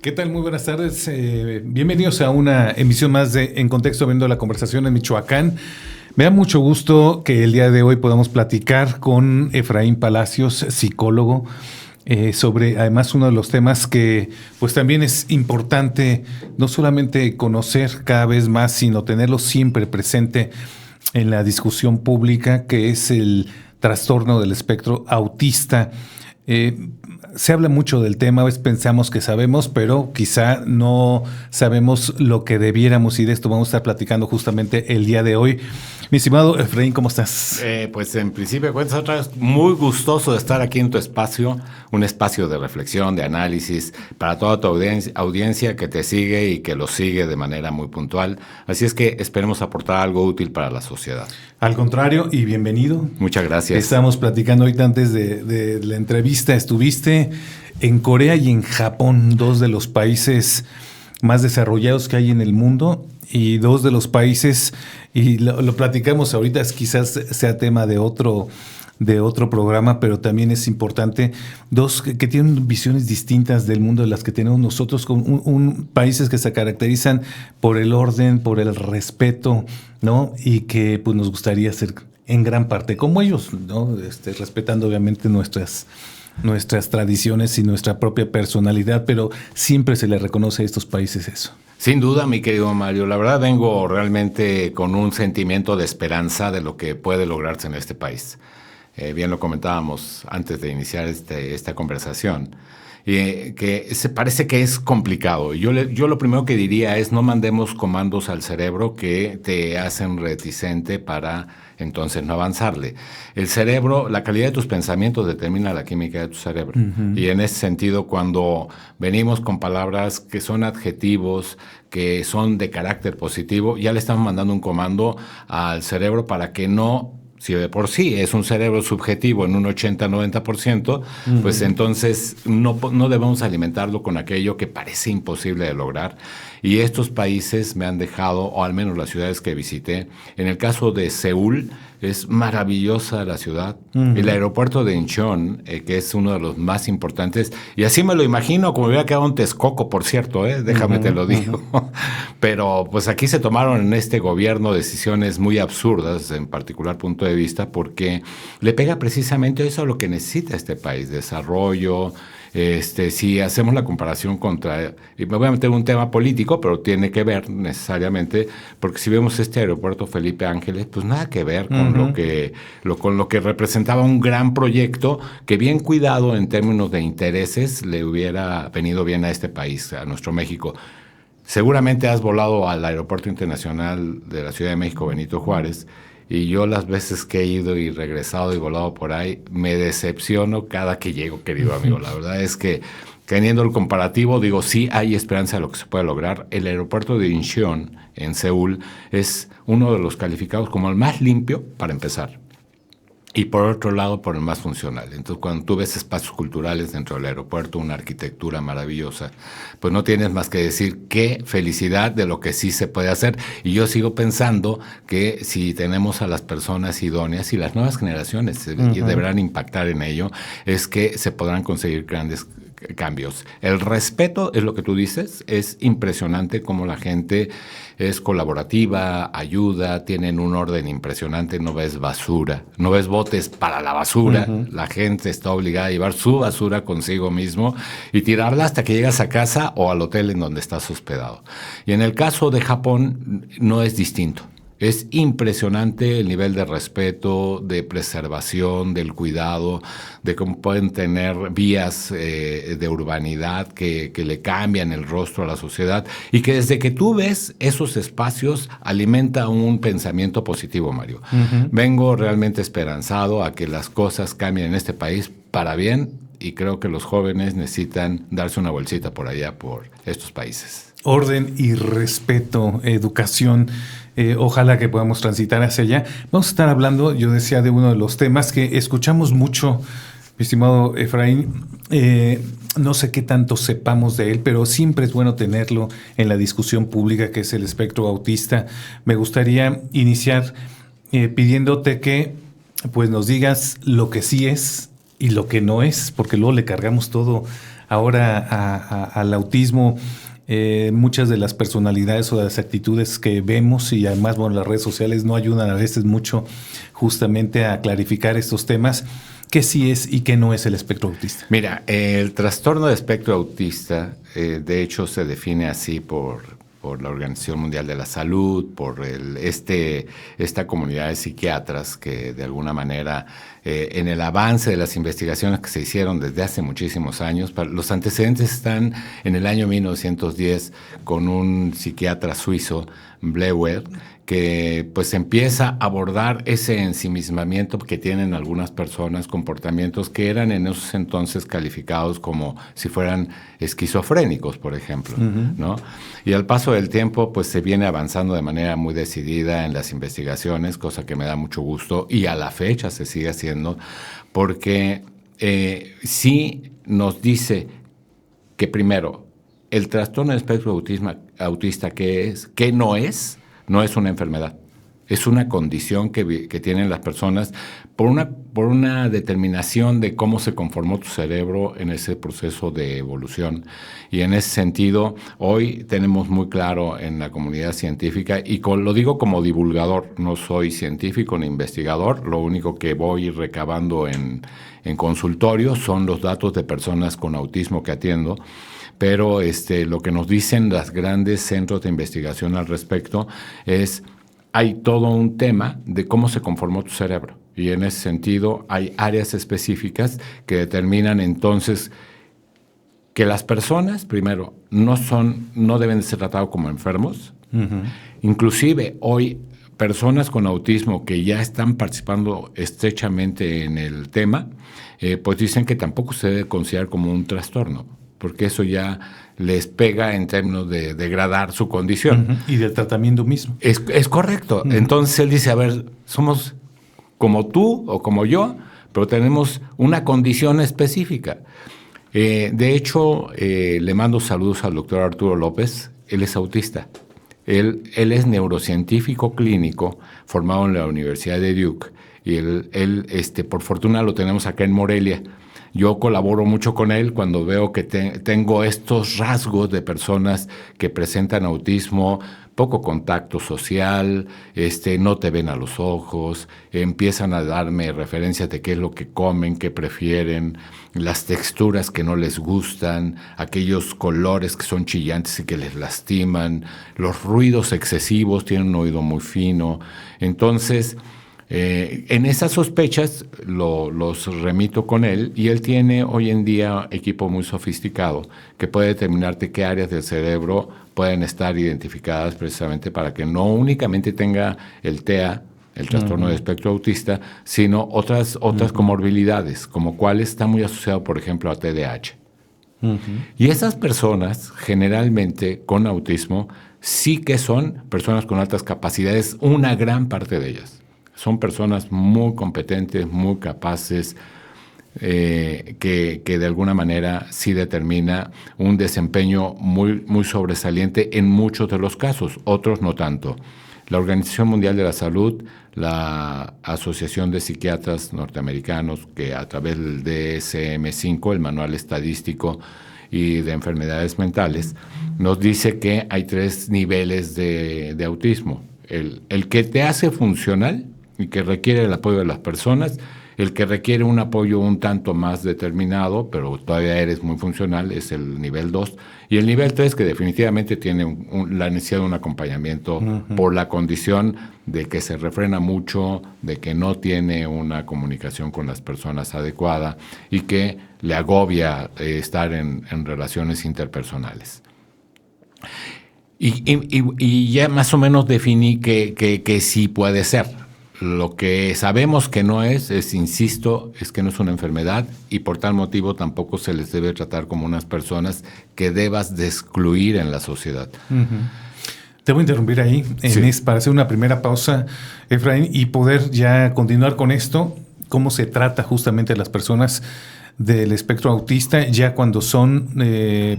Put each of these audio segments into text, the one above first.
¿Qué tal? Muy buenas tardes. Bienvenidos a una emisión más de En Contexto, viendo la conversación en Michoacán. Me da mucho gusto que el día de hoy podamos platicar con Efraín Palacios, psicólogo, sobre además uno de los temas que pues también es importante no solamente conocer cada vez más, sino tenerlo siempre presente en la discusión pública, que es el trastorno del espectro autista. Se habla mucho del tema, a veces pensamos que sabemos, pero quizá no sabemos lo que debiéramos, y de esto vamos a estar platicando justamente el día de hoy. Mi estimado Efraín, ¿cómo estás? Pues en principio, cuentas otra vez, muy gustoso de estar aquí en tu espacio, un espacio de reflexión, de análisis, para toda tu audiencia que te sigue y que lo sigue de manera muy puntual. Así es que esperemos aportar algo útil para la sociedad. Al contrario, y bienvenido. Muchas gracias. Estamos platicando ahorita antes de la entrevista. Estuviste en Corea y en Japón, dos de los países más desarrollados que hay en el mundo, y dos de los países, y lo platicamos ahorita, quizás sea tema de otro programa, pero también es importante, dos que tienen visiones distintas del mundo de las que tenemos nosotros, con países que se caracterizan por el orden, por el respeto, ¿no? Y que pues nos gustaría ser en gran parte como ellos, ¿no? Respetando obviamente nuestras tradiciones y nuestra propia personalidad, pero siempre se le reconoce a estos países eso. Sin duda, mi querido Mario, la verdad vengo realmente con un sentimiento de esperanza de lo que puede lograrse en este país. Bien lo comentábamos antes de iniciar esta conversación, que parece que es complicado. Yo lo primero que diría es: no mandemos comandos al cerebro que te hacen reticente para entonces no avanzarle. El cerebro, la calidad de tus pensamientos determina la química de tu cerebro. Uh-huh. Y en ese sentido, cuando venimos con palabras que son adjetivos, que son de carácter positivo, ya le estamos mandando un comando al cerebro para que no... Si de por sí es un cerebro subjetivo en un 80-90%, uh-huh, pues entonces no debemos alimentarlo con aquello que parece imposible de lograr. Y estos países me han dejado, o al menos las ciudades que visité, en el caso de Seúl, es maravillosa la ciudad. Uh-huh. El aeropuerto de Incheon, que es uno de los más importantes, y así me lo imagino, como hubiera quedado en Texcoco, por cierto, déjame, uh-huh, te lo digo. Uh-huh. Pero pues aquí se tomaron en este gobierno decisiones muy absurdas, en particular punto de vista, porque le pega precisamente eso a lo que necesita este país: desarrollo. Si hacemos la comparación y me voy a meter en un tema político, pero tiene que ver necesariamente, porque si vemos este aeropuerto Felipe Ángeles, pues nada que ver con, uh-huh, con lo que representaba un gran proyecto que, bien cuidado en términos de intereses, le hubiera venido bien a este país, a nuestro México. Seguramente has volado al Aeropuerto Internacional de la Ciudad de México, Benito Juárez, y yo las veces que he ido y regresado y volado por ahí, me decepciono cada que llego, querido amigo. La verdad es que, teniendo el comparativo, digo, sí hay esperanza de lo que se puede lograr. El aeropuerto de Incheon, en Seúl, es uno de los calificados como el más limpio, para empezar. Y por otro lado, por el más funcional. Entonces, cuando tú ves espacios culturales dentro del aeropuerto, una arquitectura maravillosa, pues no tienes más que decir qué felicidad de lo que sí se puede hacer. Y yo sigo pensando que si tenemos a las personas idóneas, y las nuevas generaciones uh-huh, deberán impactar en ello, es que se podrán conseguir grandes cambios. El respeto, es lo que tú dices, es impresionante cómo la gente es colaborativa, ayuda, tienen un orden impresionante, no ves basura, no ves botes para la basura, uh-huh, la gente está obligada a llevar su basura consigo mismo y tirarla hasta que llegas a casa o al hotel en donde estás hospedado. Y en el caso de Japón no es distinto. Es impresionante el nivel de respeto, de preservación, del cuidado, de cómo pueden tener vías de urbanidad que le cambian el rostro a la sociedad, y que desde que tú ves esos espacios alimenta un pensamiento positivo, Mario. Uh-huh. Vengo realmente esperanzado a que las cosas cambien en este país para bien, y creo que los jóvenes necesitan darse una bolsita por allá, por estos países. Orden y respeto, educación. Ojalá que podamos transitar hacia allá. Vamos a estar hablando, yo decía, de uno de los temas que escuchamos mucho, mi estimado Efraín. No sé qué tanto sepamos de él, pero siempre es bueno tenerlo en la discusión pública, que es el espectro autista. Me gustaría iniciar pidiéndote que pues nos digas lo que sí es y lo que no es, porque luego le cargamos todo ahora al autismo, muchas de las personalidades o de las actitudes que vemos, y además, bueno, las redes sociales no ayudan a veces mucho justamente a clarificar estos temas. ¿Qué sí es y qué no es el espectro autista? Mira, el trastorno de espectro autista, de hecho, se define así por la Organización Mundial de la Salud, por esta comunidad de psiquiatras que de alguna manera, en el avance de las investigaciones que se hicieron desde hace muchísimos años, los antecedentes están en el año 1910 con un psiquiatra suizo, Bleuler, que pues empieza a abordar ese ensimismamiento que tienen algunas personas, comportamientos que eran en esos entonces calificados como si fueran esquizofrénicos, por ejemplo, ¿no? Y al paso del tiempo, pues se viene avanzando de manera muy decidida en las investigaciones, cosa que me da mucho gusto, y a la fecha se sigue haciendo, porque sí nos dice que primero, el trastorno de espectro autista, ¿qué es? ¿Qué no es? No es una enfermedad, es una condición que tienen las personas por una determinación de cómo se conformó tu cerebro en ese proceso de evolución. Y en ese sentido, hoy tenemos muy claro en la comunidad científica, y lo digo como divulgador, no soy científico ni investigador, lo único que voy recabando en consultorio son los datos de personas con autismo que atiendo. Pero lo que nos dicen los grandes centros de investigación al respecto es, hay todo un tema de cómo se conformó tu cerebro. Y en ese sentido hay áreas específicas que determinan entonces que las personas, primero, no deben de ser tratados como enfermos. Inclusive hoy, personas con autismo que ya están participando estrechamente en el tema, pues dicen que tampoco se debe considerar como un trastorno, porque eso ya les pega en términos de degradar su condición. Y del tratamiento mismo. Es correcto. Entonces él dice, a ver, somos como tú o como yo, pero tenemos una condición específica. De hecho, le mando saludos al doctor Arturo López. Él es autista. Él es neurocientífico clínico formado en la Universidad de Duke, y él por fortuna lo tenemos acá en Morelia. Yo colaboro mucho con él cuando veo que tengo estos rasgos de personas que presentan autismo, poco contacto social, no te ven a los ojos, empiezan a darme referencias de qué es lo que comen, qué prefieren, las texturas que no les gustan, aquellos colores que son chillantes y que les lastiman, los ruidos excesivos, tienen un oído muy fino. Entonces, en esas sospechas los remito con él, y él tiene hoy en día equipo muy sofisticado que puede determinarte qué áreas del cerebro pueden estar identificadas precisamente para que no únicamente tenga el TEA, el trastorno de espectro autista, sino otras comorbilidades, como cuál está muy asociado, por ejemplo, a TDAH. Y esas personas, generalmente con autismo, sí que son personas con altas capacidades, una gran parte de ellas. Son personas muy competentes, muy capaces, que de alguna manera sí determina un desempeño muy, muy sobresaliente en muchos de los casos, otros no tanto. La Organización Mundial de la Salud, la Asociación de Psiquiatras Norteamericanos, que a través del DSM-5, el Manual Estadístico y de Enfermedades Mentales, nos dice que hay 3 niveles de autismo. El que te hace funcional y que requiere el apoyo de las personas, el que requiere un apoyo un tanto más determinado, pero todavía eres muy funcional, es el nivel 2, y el nivel 3, que definitivamente tiene la necesidad de un acompañamiento por la condición de que se refrena mucho, de que no tiene una comunicación con las personas adecuada y que le agobia estar en relaciones interpersonales. Y ya más o menos definí que sí puede ser. Lo que sabemos que no es, insisto, es que no es una enfermedad, y por tal motivo tampoco se les debe tratar como unas personas que debas de excluir en la sociedad. Te voy a interrumpir ahí para hacer una primera pausa, Efraín, y poder ya continuar con esto, cómo se trata justamente a las personas del espectro autista ya cuando son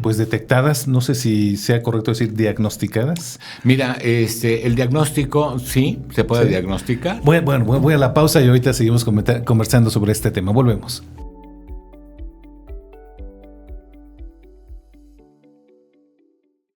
pues detectadas, no sé si sea correcto decir diagnosticadas. Mira, el diagnóstico sí se puede diagnosticar. Voy a la pausa y ahorita seguimos conversando sobre este tema. Volvemos.